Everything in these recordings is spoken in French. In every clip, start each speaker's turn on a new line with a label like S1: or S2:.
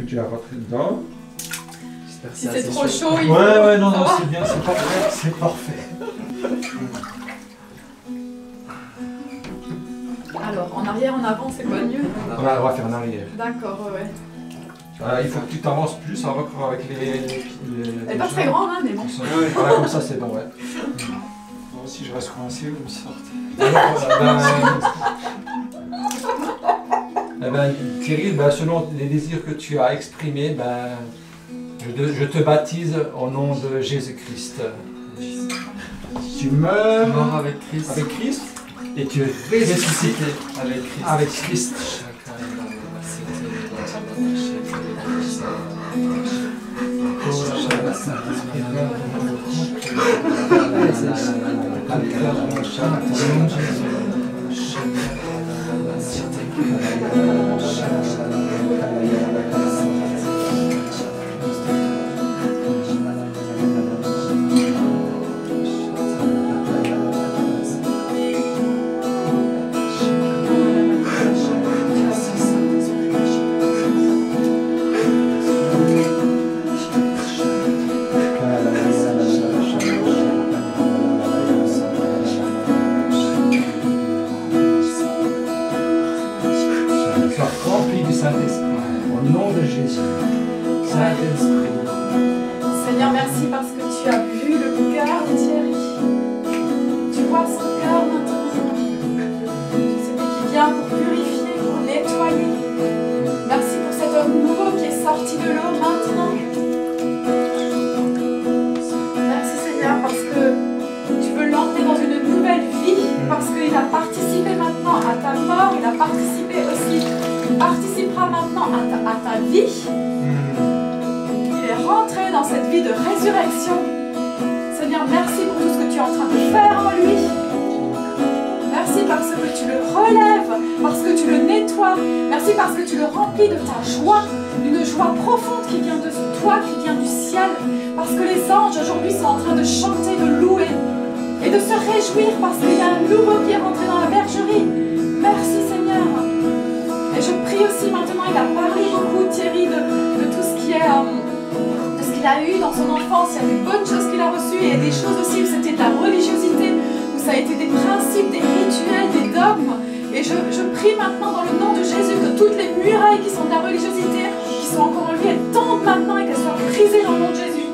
S1: que tu as rentré dedans.
S2: Si c'est trop chaud, il faut...
S1: Ouais, non, c'est bien, c'est parfait, c'est parfait.
S2: Alors, en arrière, en avant, c'est pas mieux?
S1: On va faire en arrière.
S2: D'accord, ouais.
S1: Il faut que tu t'avances plus encore avec les
S2: Elle est pas très grande, hein, mais bon.
S1: Voilà, comme ça, c'est bon, ouais.
S3: Moi aussi, je reste coincé, vous me sortez.
S1: Thierry, selon les désirs que tu as exprimés, je te baptise au nom de Jésus-Christ. Tu meurs
S3: avec
S1: Christ et tu es ressuscité avec Christ.
S2: Seigneur, merci parce que tu as vu le cœur de Thierry. Tu vois son cœur maintenant. Celui qui vient pour purifier, pour nettoyer. Merci pour cet homme nouveau qui est sorti de l'eau maintenant. Merci Seigneur parce que tu veux l'emmener dans une nouvelle vie. Parce qu'il a participé maintenant à ta mort. Il a participé aussi. Il participera maintenant à ta vie. Rentrer dans cette vie de résurrection. Seigneur, merci pour tout ce que tu es en train de faire en lui. Merci parce que tu le relèves, parce que tu le nettoies. Merci parce que tu le remplis de ta joie, d'une joie profonde qui vient de toi, qui vient du ciel. Parce que les anges aujourd'hui sont en train de chanter, de louer et de se réjouir parce qu'il y a un nouveau qui est rentré dans la bergerie. Merci Seigneur. Et je prie aussi maintenant, il a parlé beaucoup Thierry de tout ce qui est... qu'il a eu dans son enfance, il y a des bonnes choses qu'il a reçues et des choses aussi où c'était de la religiosité, où ça a été des principes, des rituels, des dogmes. Et je prie maintenant dans le nom de Jésus que toutes les murailles qui sont de la religiosité, qui sont encore en lui, elles tombent maintenant et qu'elles soient brisées dans le nom de Jésus.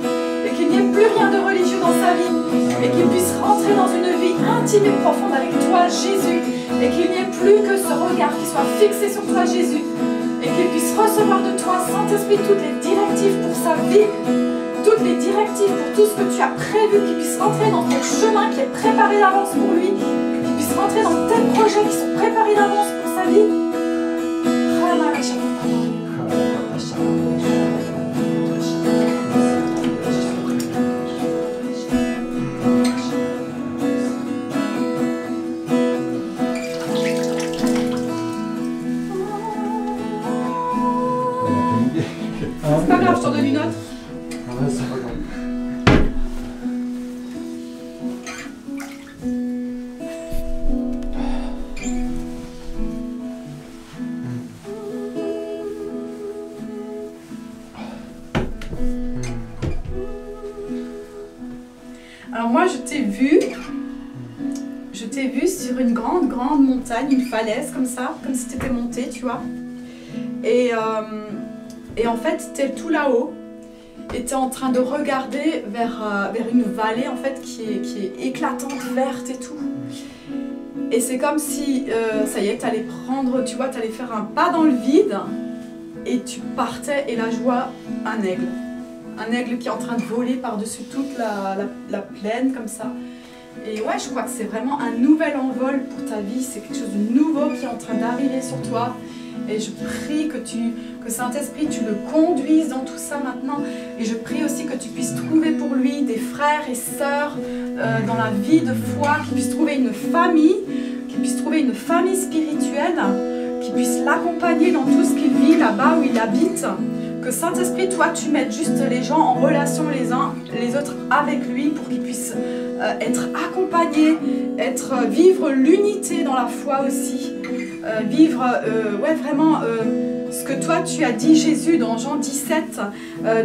S2: Et qu'il n'y ait plus rien de religieux dans sa vie. Et qu'il puisse rentrer dans une vie intime et profonde avec toi, Jésus. Et qu'il n'y ait plus que ce regard qui soit fixé sur toi, Jésus. Et qu'il puisse recevoir de toi, Saint-Esprit, toutes les directives pour sa vie, toutes les directives pour tout ce que tu as prévu, qu'il puisse rentrer dans ton chemin qui est préparé d'avance pour lui, qu'il puisse rentrer dans tes projets qui sont préparés d'avance pour sa vie. C'est pas grave, je t'en donne une autre.
S1: Ouais, c'est pas grave.
S2: Alors moi, je t'ai vu sur une grande montagne, une falaise comme ça, comme si tu étais monté, tu vois. Et en fait, tu es tout là-haut et tu es en train de regarder vers une vallée en fait qui est éclatante, verte et tout. Et c'est comme si, ça y est, tu allais prendre, tu vois, tu allais faire un pas dans le vide et tu partais et là je vois un aigle. Un aigle qui est en train de voler par-dessus toute la plaine comme ça. Et ouais, je crois que c'est vraiment un nouvel envol pour ta vie. C'est quelque chose de nouveau qui est en train d'arriver sur toi. Et je prie que Saint-Esprit, tu le conduises dans tout ça maintenant. Et je prie aussi que tu puisses trouver pour lui des frères et sœurs dans la vie de foi, qu'il puisse trouver une famille spirituelle, qui puisse l'accompagner dans tout ce qu'il vit là-bas où il habite. Que Saint-Esprit, toi, tu mettes juste les gens en relation les uns les autres avec lui pour qu'ils puissent être accompagnés, vivre l'unité dans la foi aussi, vivre vraiment ce que toi tu as dit Jésus dans Jean 17,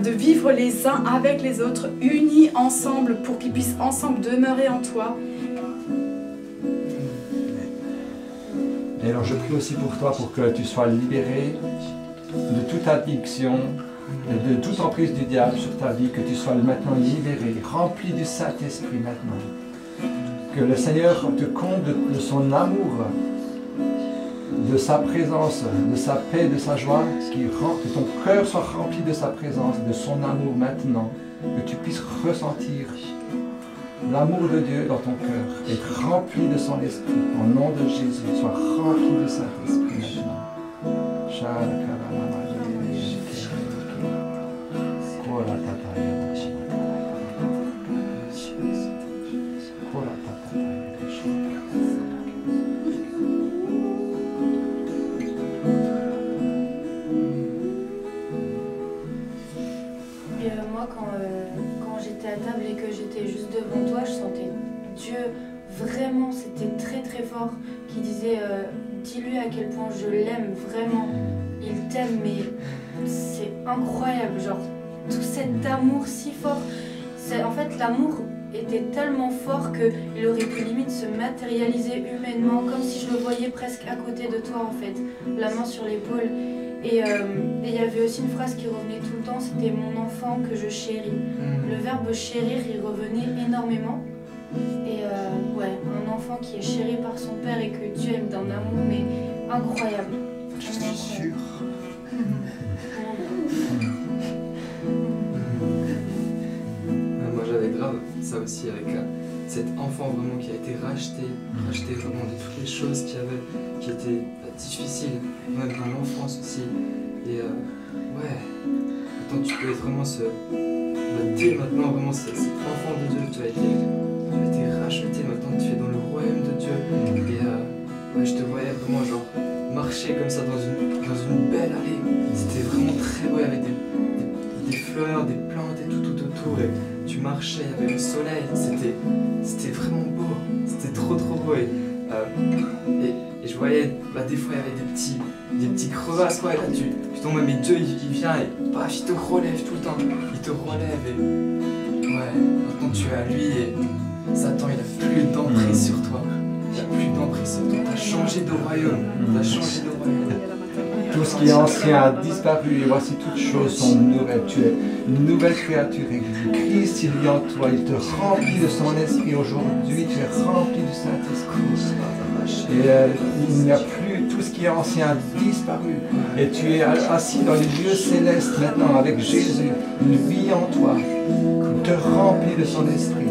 S2: de vivre les uns avec les autres, unis ensemble pour qu'ils puissent ensemble demeurer en toi.
S1: Et alors je prie aussi pour toi pour que tu sois libéré de toute addiction, de toute emprise du diable sur ta vie, que tu sois maintenant libéré, rempli du Saint-Esprit maintenant. Que le Seigneur te comble de son amour, de sa présence, de sa paix, de sa joie, que ton cœur soit rempli de sa présence, de son amour maintenant, que tu puisses ressentir l'amour de Dieu dans ton cœur, être rempli de son esprit, au nom de Jésus, sois rempli de Saint-Esprit maintenant.
S4: Moi, quand j'étais à table et que j'étais juste devant toi, je sentais Dieu vraiment, c'était très très fort, qui disait dis-lui à quel point je l'aime vraiment, il t'aime, mais c'est incroyable, genre tout cet amour si fort. En fait, l'amour était tellement fort qu'il aurait pu limite se matérialiser humainement, comme si je le voyais presque à côté de toi en fait, la main sur l'épaule. Et il y avait aussi une phrase qui revenait tout le temps, c'était mon enfant que je chéris. Le verbe chérir, il revenait énormément. Et ouais, un enfant qui est chéri par son père et que Dieu aime d'un amour, mais incroyable.
S3: Je suis sûr.
S5: Moi j'avais grave ça aussi avec cet enfant vraiment qui a été racheté vraiment de toutes les choses qui étaient difficiles, même dans l'enfance aussi. Et ouais, maintenant tu peux être vraiment dès maintenant vraiment cet enfant de Dieu, tu as été racheté, maintenant tu es dans le royaume de Dieu. Et ouais, je te voyais vraiment genre marcher comme ça dans une belle allée. C'était vraiment très beau, il y avait des fleurs, des plantes et tout autour. Et tu marchais, il y avait le soleil, c'était vraiment beau, c'était trop beau. Et je voyais, des fois il y avait des petits crevasses, quoi, et là tu tombes, mais Dieu il vient et paf, il te relève tout le temps, il te relève et ouais, maintenant tu es à lui et Satan il a plus d'emprise sur toi, il a plus d'emprise sur toi, t'as changé de royaume,
S1: Tout ce qui est ancien a disparu et voici toutes choses sont nouvelles. Tu es une nouvelle créature et Christ il vit en toi, il te remplit de son esprit aujourd'hui, tu es rempli du Saint-Esprit. Et il n'y a plus, tout ce qui est ancien a disparu. Et tu es assis dans les lieux célestes maintenant avec Jésus, il vit en toi, il te remplit de son esprit.